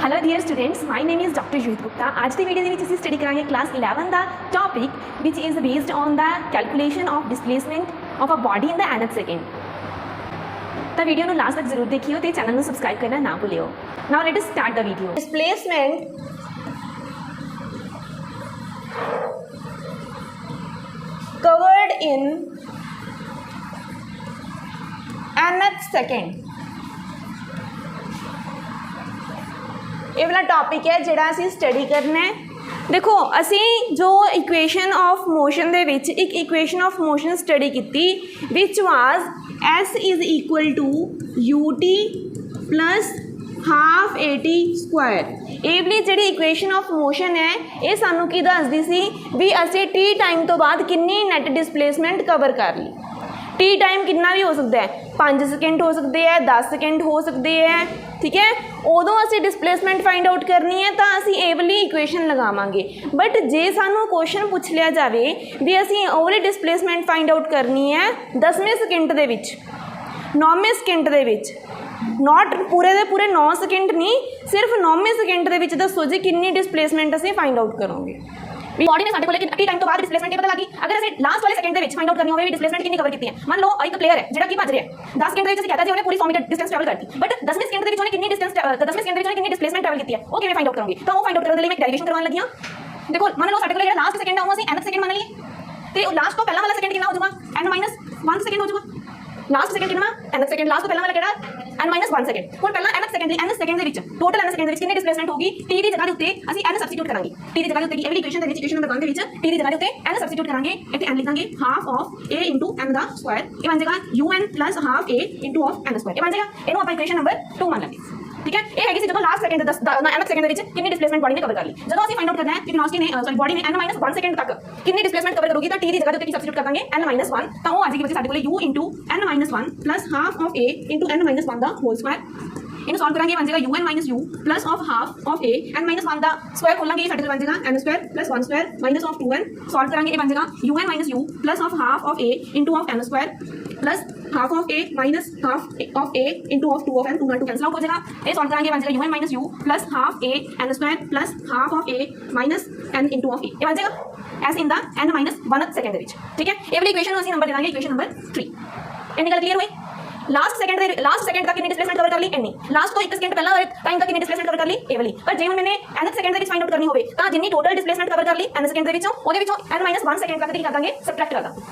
Hello dear students, my name is doctor Juhit Gupta. आज की video में स्टडी करांगे क्लास 11 का topic which is based on the calculation of displacement of a body in the nth second. तो video को last तक जरूर देखियो तो चैनल को सब्सक्राइब करना ना भूलियो। Now let us start the video. Displacement covered in nth second ये वाला टॉपिक है जिहड़ा असीं स्टडी करना है। देखो असीं जो इक्वेशन ऑफ मोशन दे विच एक इक्वेशन ऑफ मोशन स्टडी की विच वाज S is equal to u t plus half a t square. ये वाली जिहड़ी इक्वेशन ऑफ मोशन है ये सानू की दसदी सी भी असीं टी टाइम तो बाद कितनी नैट डिस्प्लेसमेंट कवर कर ली। टी टाइम कितना भी हो सकता है, 5 सेकेंड हो सकते हैं, 10 सेकेंड हो सकते हैं, ठीक है। उदों असी डिस्प्लेसमेंट फाइंड आउट करनी है तो असी ये वाली इक्वेशन लगावांगे। बट जे सानू क्वेश्चन पूछ लिया जाए भी असी वो वाली डिस्प्लेसमेंट फाइंड आउट करनी है 10वें सेकेंड दे विच, 9वें सेकेंड दे विच, नॉट पूरे दे पूरे 9 सेकेंड नहीं, सिर्फ 9वें सेकेंड दे विच दसो जी कितनी डिस्प्लेसमेंट असी फाइंड आउट करोगे। बॉडी ने साडे कोले टी टाइम तो बाद डिस्प्लेसमेंट पता लगी। अगर असीं लास्ट वाले सेकंड दे विच फाइंड आउट करनी होवे भी डिस्प्लेसमेंट कितनी कवर कीती है। मान लो एक प्लेयर है जिहड़ा की भज रहा है 10 सेकंड दे विच असीं कहता जी उहने पूरी 100 मीटर डिस्टेंस ट्रैवल करती, बट 10वें सेकंड दे विच उहने कितनी डिस्टेंस 10वें सेकंड दे विच उहने कितनी डिस्प्लेसमेंट ट्रैवल कीती है वो किवें फाइंड आउट करोगे। तो वो फाइंड आउट करने लई मैं डेरिवेशन करवाने लगी हां। देखो मान लो साडे कोले जिहड़ा लास्ट सेकंड है वो असीं nth सेकंड मान लईए ते लास्ट तो पहला वाला सेकंड कितना हो जाऊगा n-1 सेकंड हो जाऊगा। लास्ट सेकंड कितना nth सेकंड, लास्ट तो पहला वाला किहड़ा n-1 सेकंड। हुण पहला nth सेकंड nth सेकंड दे विच टोटल nth सेकंड दे विच कितनी डिस्प्लेसमेंट होगी t दी जगह दे उत्ते असीं n सब्स्टिट्यूट करांगे। t दी जगह दे उत्ते एवरी इक्वेशन दे विच इक्वेशन नंबर 1 दे विच t दी जगह दे उत्ते n सब्स्टिट्यूट करांगे। इत्ते n लिखांगे half of a into n दा स्क्वायर, ये बन जाएगा un plus half a into of n square. ये बन जाएगा इहनूं आपां इक्वेशन नंबर 2 मान लांगे, ठीक है। ये हैगी सी जदों लास्ट सेकंड 10 nth सेकंड दे विच कितनी डिस्प्लेसमेंट बॉडी ने कवर कर ली। जदों असीं फाइंड आउट करना है कि वेलोसिटी ने सॉरी बॉडी ने n-1 सेकंड तक कितनी डिस्प्लेसमेंट कवर करूगी तो t दी जगह दे उत्ते सब्स्टिट्यूट कर दांगे n-1 तो वो आ जाएगी बच्चे साडे कोले u into n-1 plus half of a into n-1 दा होल स्क्वायर। इन्हें सॉल्व करांगे बन जाएगा un minus u plus of half of a n-1 दा स्क्वायर खोलांगे ये साडे कोल बन जाएगा n square plus 1 square minus of 2n। Solve करांगे ये बन जाएगा un minus u plus of half of a into of n square plus half of a minus half of a into of 2 of n, 2 2 cancel out हो जाएगा। ये solve करांगे बन जाएगा un minus u plus half a n square plus half of a minus n into of a। ये बन जाएगा S in the n-1 second दे विच, ठीक है। ये वाली इक्वेशन ਅਸੀਂ ਨੰਬਰ ਦੇ ਦਾਂਗੇ इक्वेशन नंबर 3। ਇੰਨੀ ਗੱਲ ਕਲੀਅਰ ਹੋਈ। लास्ट सेकंड तक कितनी डिस्प्लेसमेंट कवर कर ली इन्नी, लास्ट तो 1 सेकंड पहला टाइम तक कितनी डिस्प्लेसमेंट कवर कर ली ये वाली। पर जे मैंने nth सेकंड दे विच फाइंड आउट करनी होवे तां जिन्नी टोटल डिस्प्लेसमेंट कवर कर ली nth सेकंड दे विचों ओदे विचों n-1 सेकंड तक की कर दांगे सबट्रैक्ट कर दांगे,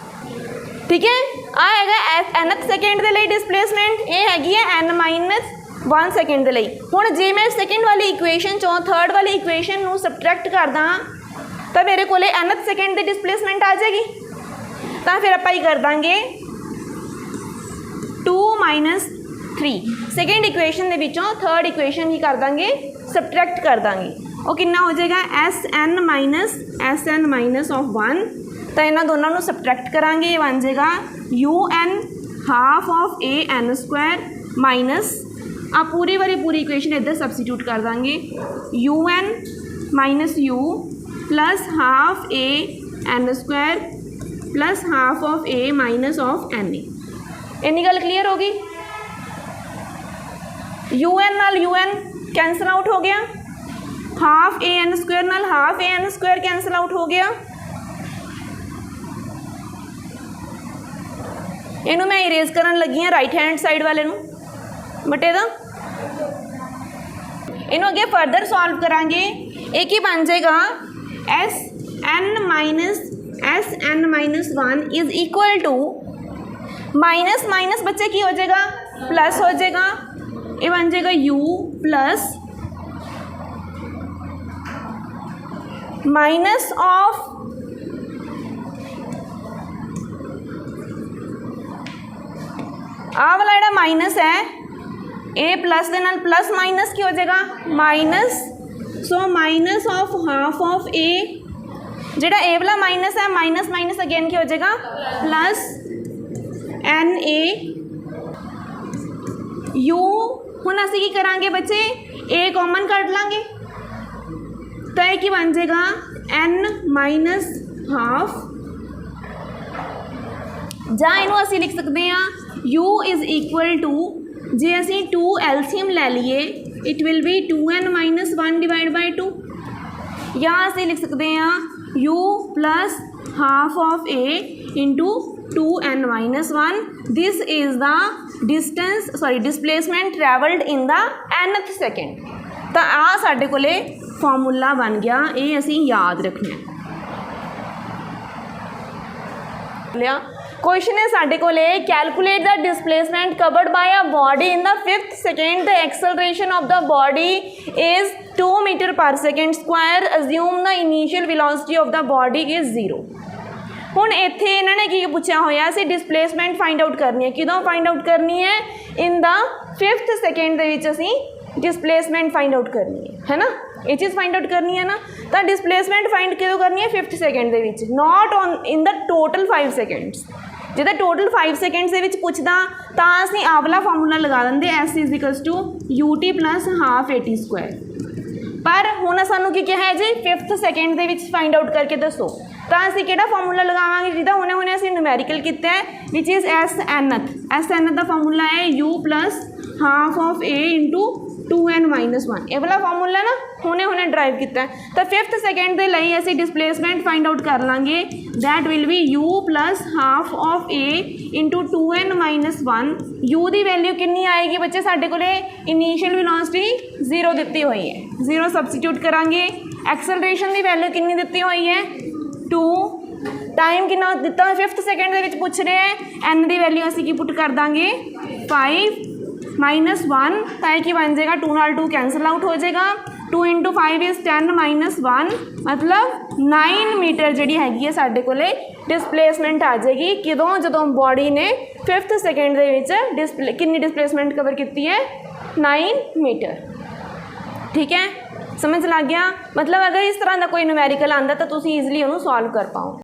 ठीक है। आ हैगा nth सेकंड दे लई डिस्प्लेसमेंट, ये हैगी है n-1 सेकंड दे लई। हुण जे मैं सेकंड वाली इक्वेशन चों थर्ड वाली इक्वेशन नूं सबट्रैक्ट करदा तां मेरे कोले nth सेकंड दी डिस्प्लेसमेंट आ जाएगी। तां फिर आपां ही कर दांगे 2 - 3 सेकेंड इक्वेशन दे विचों थर्ड इक्वेशन ही कर देंगे सबट्रैक्ट कर देंगे। वो कितना हो जाएगा SN माइनस ऑफ 1। तो इन्होंने दोनों को सबट्रैक्ट करांगे ये बन जाएगा UN half of AN square minus आ पूरी वाली पूरी इक्वेशन इधर सब्सिट्यूट कर देंगे UN minus U plus half AN square plus half of A minus of NA। इन्नी गल क्लीयर होगी। UN नाल UN कैंसल आउट हो गया, हाफ AN स्क्वायर नाल half AN square cancel out हो गया। इनू मैं इरेज करन लगी हाँ राइट हैंड साइड वाले नू बटे दा। इनू अगे फर्दर सॉल्व करांगे, एक ही बन जाएगा SN-1 is equal to minus minus बच्चे की हो जाएगा प्लस हो जाएगा, ये बन जाएगा u प्लस माइनस ऑफ आ वाला ਜਿਹੜਾ माइनस है a प्लस के नाल प्लस माइनस की हो जाएगा minus, so minus of half of a ਜਿਹੜਾ a वाला माइनस है माइनस माइनस अगेन की हो जाएगा प्लस NA U। हुण असीं की करांगे बच्चे a कॉमन कट लांगे तो ये की बन जाएगा n - हाफ, जां इनू असीं लिख सकते हैं u इज इक्वल टू जे असीं 2 एलसीएम लै लीए it will be 2n - 1 divide by 2 या ਅਸੀਂ लिख सकते हैं u plus half of a into 2n minus 1 this is the distance sorry displacement travelled in the nth second. तो आ साडे कोले फॉर्मूला बन गया, ये असी याद रखना लिया। क्वेश्चन है साडे कोले calculate the displacement covered by a body in the 5th second the acceleration of the body is 2 metre per second square assume the initial velocity of the body is 0। हुण इत्थे इन्हां ने की पूछा होया सी डिसप्लेसमेंट फाइंड आउट करनी है, किदों find out करनी है इन द 5th सेकेंड दे विच असीं डिसप्लेसमेंट फाइंड आउट करनी है ना, ये चीज़ फाइंड आउट करनी है ना। तो डिसप्लेसमेंट फाइंड किदों करनी है 5th सेकेंड दे विच, not on in the total 5 seconds. जिदा टोटल 5 सेकेंड्स दे विच पुछदा तां असीं आ वाला फार्मूला लगा देंगे S is equals to ut plus half a t square. पर हुण सानूं की कहा है जी 5th सेकेंड दे विच फाइंड आउट करके दसो, तो असीं किहड़ा फार्मूला लगावांगे जिहदा हुणे हुणे असीं न्यूमेरिकल कीता है विच इज़ एस एन दा फार्मूला है u plus half of a into 2n minus 1। ये वाला फार्मूला ना हुणे हुणे ड्राइव किया है। तो 5th सेकेंड के लिए असीं डिसप्लेसमेंट फाइंड आउट कर लाँगे, that will be u plus half of a into 2n minus 1। u की वैल्यू कितनी आएगी बच्चे, साडे कोले इनीशियल वेलोसिटी 0 दी हुई है, 0 सबसीट्यूट करांगे। एक्सेलरेशन की वैल्यू कितनी दी हुई है 2, टाइम कितना दिता 5th सेकेंड के विच पूछ रहे हैं, n की वैल्यू असीं की पुट कर देंगे 5 माइनस 1, तो यह बन जाएगा 2 नाल 2 कैंसल आउट हो जाएगा, 2 इंटू 5 इज़ 10 माइनस 1 मतलब 9 मीटर जी हैगी साडे कोले डिसप्लेसमेंट आ जाएगी किदों जदों बॉडी ने 5th सेकेंड दे विच डिसप्ले कितनी डिसप्लेसमेंट कवर की है 9 मीटर। ठीक है, समझ लग गया। मतलब अगर इस तरह का कोई न्यूमेरिकल आता तो तुसीं ईजिली उन्होंने सॉल्व कर पाओ।